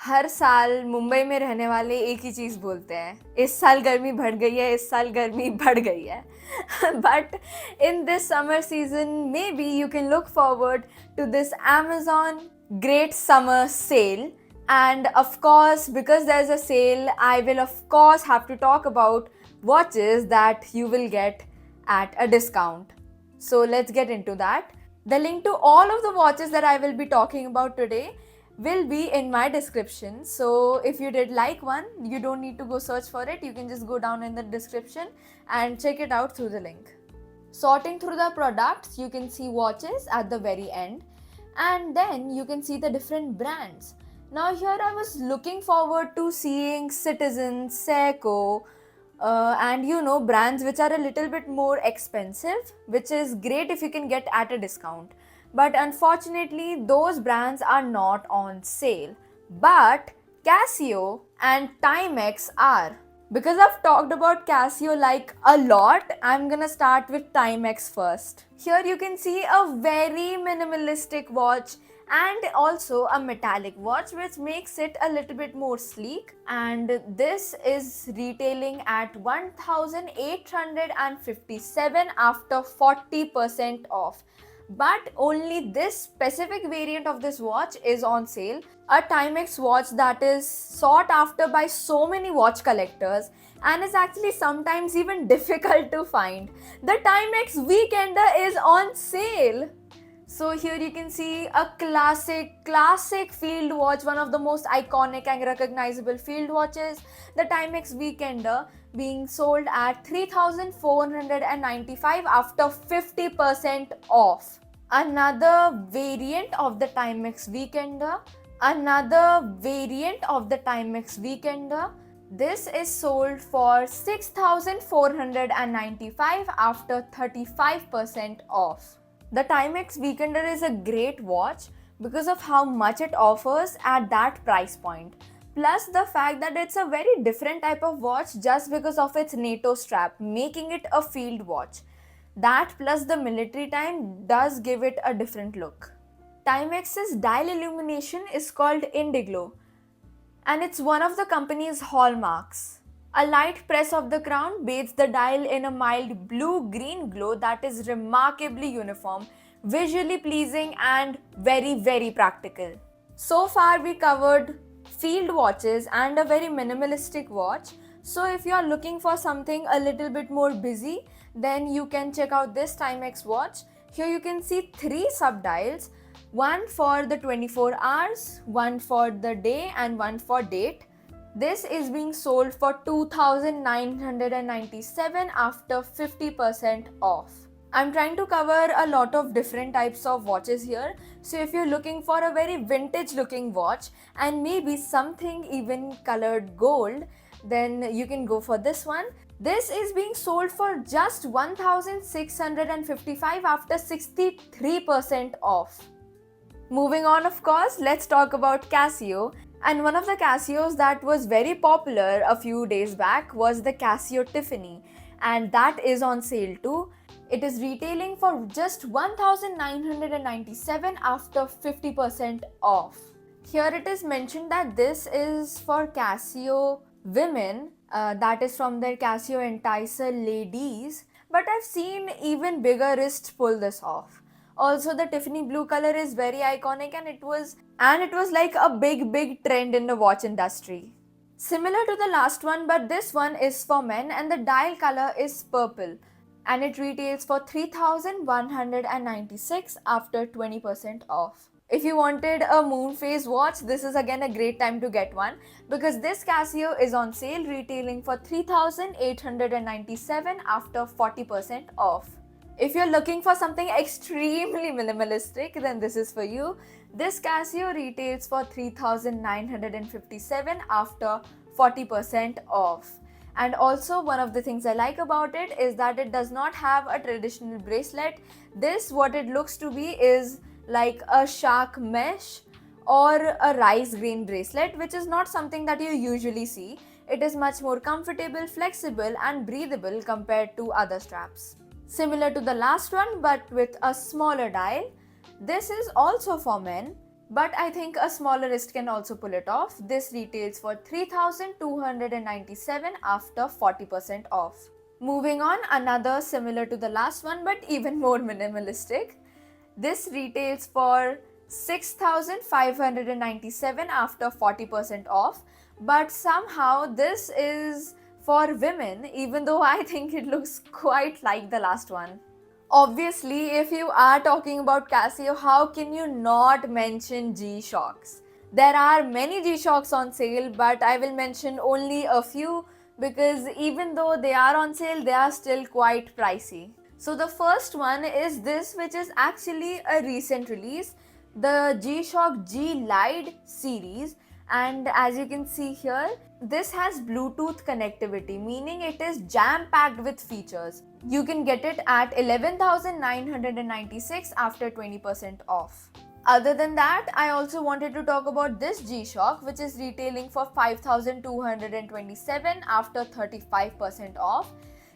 हर साल मुंबई में रहने वाले एक ही चीज़ बोलते हैं, इस साल गर्मी बढ़ गई है, इस साल गर्मी बढ़ गई है. But in this summer season, maybe you can look forward to this Amazon Great Summer Sale. And of course, because there's a sale, I will of course have to talk about watches that you will get at a discount. So let's get into that. The link to all of the watches that I will be talking about today will be in my description. So if you did like one, you don't need to go search for it. You can just go down in the description and check it out through the link. Sorting through the products, you can see watches at the very end, and then you can see the different brands. Now here I was looking forward to seeing Citizen, Seiko, and brands which are a little bit more expensive, which is great if you can get at a discount. But unfortunately, those brands are not on sale. But Casio and Timex are. Because I've talked about Casio like a lot, I'm gonna start with Timex first. Here you can see a very minimalistic watch and also a metallic watch, which makes it a little bit more sleek, and this is retailing at 1857 after 40% off. But only this specific variant of this watch is on sale, a Timex watch that is sought after by so many watch collectors and is actually sometimes even difficult to find. The Timex Weekender is on sale. So here you can see a classic field watch, one of the most iconic and recognizable field watches, the Timex Weekender, being sold at 3495 after 50% off. Another variant of the Timex Weekender, this is sold for 6495 after 35% off. The Timex Weekender is a great watch because of how much it offers at that price point. Plus the fact that it's a very different type of watch just because of its NATO strap, making it a field watch. That plus the military time does give it a different look. Timex's dial illumination is called Indiglo, and it's one of the company's hallmarks. A light press of the crown bathes the dial in a mild blue-green glow that is remarkably uniform, visually pleasing, and very, very practical. So far we covered field watches and a very minimalistic watch. So if you are looking for something a little bit more busy, then you can check out this Timex watch. Here you can see 3 subdials, one for the 24 hours, one for the day, and one for date. This is being sold for 2997 after 50% off. I'm trying to cover a lot of different types of watches here. So if you're looking for a very vintage looking watch and maybe something even colored gold, then you can go for this one. This is being sold for just 1655 after 63% off. Moving on, of course, let's talk about Casio. And one of the Casios that was very popular a few days back was the Casio Tiffany, and that is on sale too. It is retailing for just 1997 after 50% off. Here it is mentioned that this is for Casio women, that is from their Casio Enticer ladies, but I've seen even bigger wrists pull this off. Also, the Tiffany blue color is very iconic, and it was like a big trend in the watch industry. Similar to the last one, but this one is for men and the dial color is purple, and it retails for 3196 after 20% off. If you wanted a moon phase watch, this is again a great time to get one because this Casio is on sale, retailing for 3897 after 40% off. If you're looking for something extremely minimalistic, then this is for you. This Casio retails for 3957 after 40% off. And also, one of the things I like about it is that it does not have a traditional bracelet. This, what it looks to be, is like a shark mesh or a rice grain bracelet, which is not something that you usually see. It is much more comfortable, flexible, and breathable compared to other straps. Similar to the last one, but with a smaller dial. This is also for men. But I think a smaller wrist can also pull it off. This retails for 3,297 after 40% off. Moving on, another similar to the last one but even more minimalistic. This retails for 6,597 after 40% off, but somehow this is for women, even though I think it looks quite like the last one. Obviously, if you are talking about Casio, how can you not mention G-Shocks? There are many G-Shocks on sale, but I will mention only a few because even though they are on sale, they are still quite pricey. So the first one is this, which is actually a recent release, the G-Shock G Lite series. And as you can see here, this has Bluetooth connectivity, meaning it is jam-packed with features. You can get it at 11,996 after 20% off. Other than that, I also wanted to talk about this G-Shock, which is retailing for 5,227 after 35% off.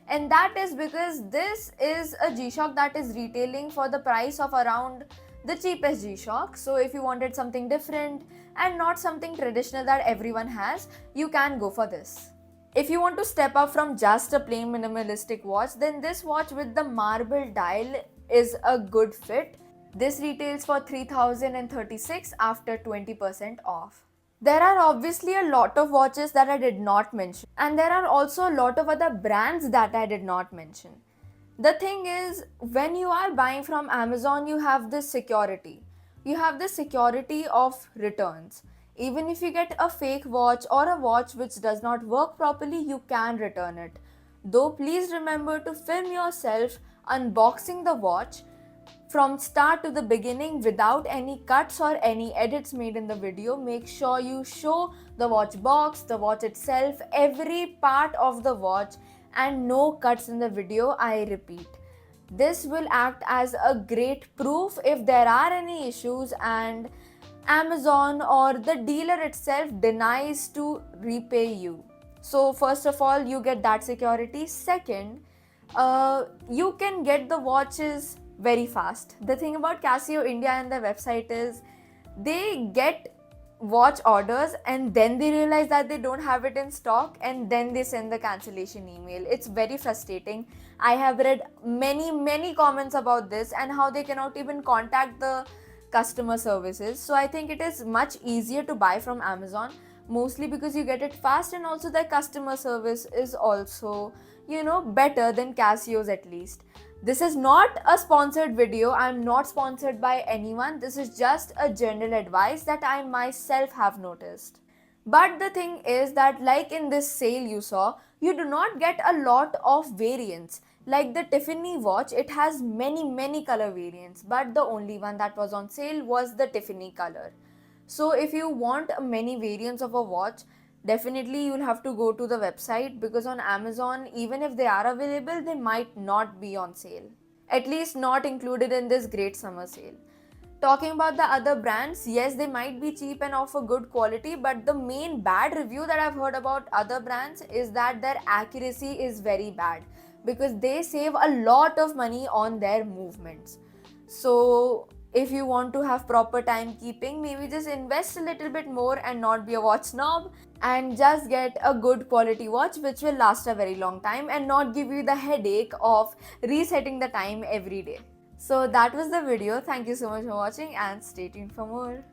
And that is because this is a G-Shock that is retailing for the price of around the cheapest G-Shock. So if you wanted something different and not something traditional that everyone has, you can go for this. If you want to step up from just a plain minimalistic watch, then this watch with the marble dial is a good fit. This retails for 3,036 after 20% off. There are obviously a lot of watches that I did not mention, and there are also a lot of other brands that I did not mention. The thing is, when you are buying from Amazon, you have this security. You have the security of returns. Even if you get a fake watch or a watch which does not work properly, you can return it. Though please remember to film yourself unboxing the watch from start to the beginning without any cuts or any edits made in the video. Make sure you show the watch box, the watch itself, every part of the watch, and no cuts in the video, I repeat. This will act as a great proof if there are any issues and Amazon or the dealer itself denies to repay you. So first of all, you get that security. Second, you can get the watches very fast. The thing about Casio India and their website is they get watch orders and then they realize that they don't have it in stock and then they send the cancellation email. It's very frustrating. I have read many comments about this and how they cannot even contact the customer services. So I think it is much easier to buy from Amazon, mostly because you get it fast and also their customer service is also, better than Casio's at least. This is not a sponsored video. I'm not sponsored by anyone. This is just a general advice that I myself have noticed. But the thing is that like in this sale you saw, you do not get a lot of variants. Like the Tiffany watch, it has many color variants, but the only one that was on sale was the Tiffany color. So if you want many variants of a watch, definitely you'll have to go to the website, because on Amazon, even if they are available, they might not be on sale. At least not included in this great summer sale. Talking about the other brands, yes, they might be cheap and offer good quality, but the main bad review that I've heard about other brands is that their accuracy is very bad, because they save a lot of money on their movements. So if you want to have proper timekeeping, maybe just invest a little bit more and not be a watch snob, and just get a good quality watch which will last a very long time and not give you the headache of resetting the time every day. So that was the video. Thank you so much for watching and stay tuned for more.